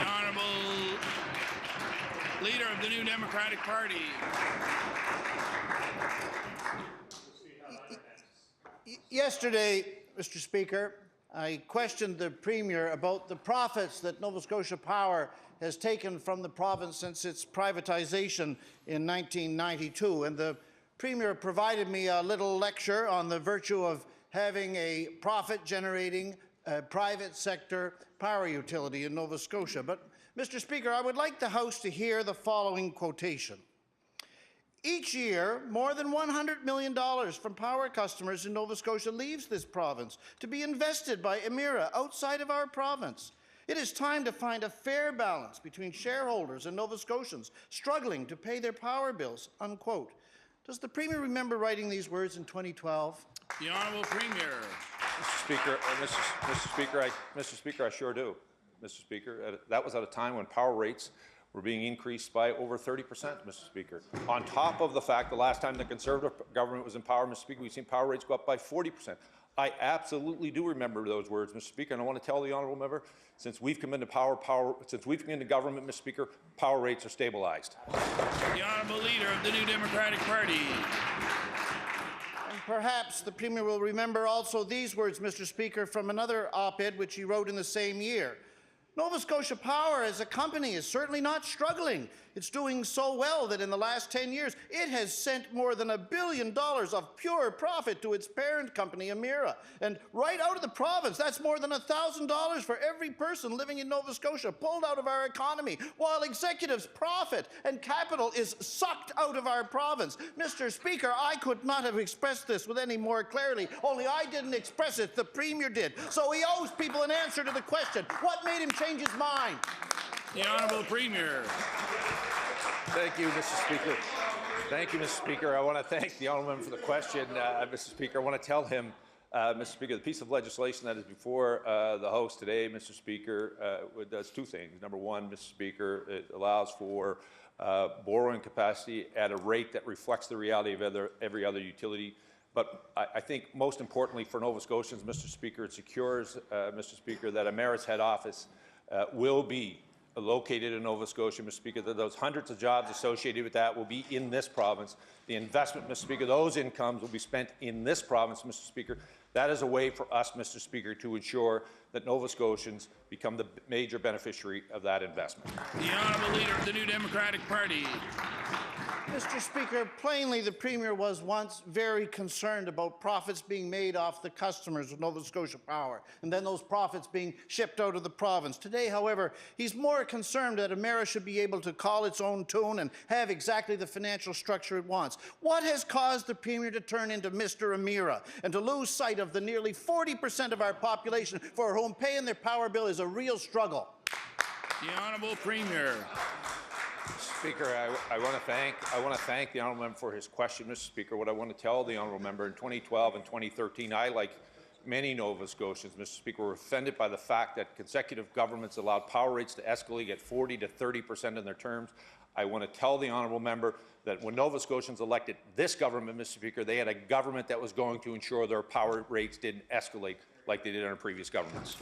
The Honourable Leader of the New Democratic Party. Yesterday, Mr. Speaker, I questioned the Premier about the profits that Nova Scotia Power has taken from the province since its privatization in 1992, and the Premier provided me a little lecture on the virtue of having a profit-generating private sector power utility in Nova Scotia. But, Mr. Speaker, I would like the House to hear the following quotation. Each year, more than $100 million from power customers in Nova Scotia leaves this province to be invested by Emera outside of our province. It is time to find a fair balance between shareholders and Nova Scotians struggling to pay their power bills, unquote. Does the Premier remember writing these words in 2012? The Honourable Premier. Mr. Speaker, I sure do. Mr. Speaker, that was at a time when power rates were being increased by over 30%, Mr. Speaker. On top of the fact, the last time the Conservative government was in power, Mr. Speaker, we've seen power rates go up by 40%. I absolutely do remember those words, Mr. Speaker, and I want to tell the honourable member, since we've come into government, Mr. Speaker, power rates are stabilized. The Honourable Leader of the New Democratic Party. And perhaps the Premier will remember also these words, Mr. Speaker, from another op-ed which he wrote in the same year. Nova Scotia Power as a company is certainly not struggling. It's doing so well that in the last 10 years, it has sent more than $1 billion of pure profit to its parent company, Emera. And right out of the province, that's more than $1,000 for every person living in Nova Scotia, pulled out of our economy, while executives' profit and capital is sucked out of our province. Mr. Speaker, I could not have expressed this with any more clarity, only I didn't express it, the Premier did. So he owes people an answer to the question, what made him change his mind? The Honourable Premier. Thank you, Mr. Speaker. Thank you, Mr. Speaker. I want to thank the honourable member for the question, Mr. Speaker. I want to tell him, Mr. Speaker, the piece of legislation that is before the House today, Mr. Speaker, does two things. Number one, Mr. Speaker, it allows for borrowing capacity at a rate that reflects the reality of every other utility. But I think most importantly for Nova Scotians, Mr. Speaker, it secures, Mr. Speaker, that Emera's head office will be located in Nova Scotia, Mr. Speaker, that those hundreds of jobs associated with that will be in this province. The investment, Mr. Speaker, those incomes will be spent in this province, Mr. Speaker. That is a way for us, Mr. Speaker, to ensure that Nova Scotians become the major beneficiary of that investment. The Honourable Leader of the New Democratic Party. Mr. Speaker, plainly the Premier was once very concerned about profits being made off the customers of Nova Scotia Power, and then those profits being shipped out of the province. Today, however, he's more concerned that Emera should be able to call its own tune and have exactly the financial structure it wants. What has caused the Premier to turn into Mr. Emera and to lose sight of the nearly 40% of our population for whom paying their power bill is a real struggle? The Honourable Premier. Speaker, I want to thank the honourable member for his question, Mr. Speaker. What I want to tell the honourable member, in 2012 and 2013, I, like many Nova Scotians, Mr. Speaker, were offended by the fact that consecutive governments allowed power rates to escalate at 40 to 30% in their terms. I want to tell the honourable member that when Nova Scotians elected this government, Mr. Speaker, they had a government that was going to ensure their power rates didn't escalate like they did under previous governments.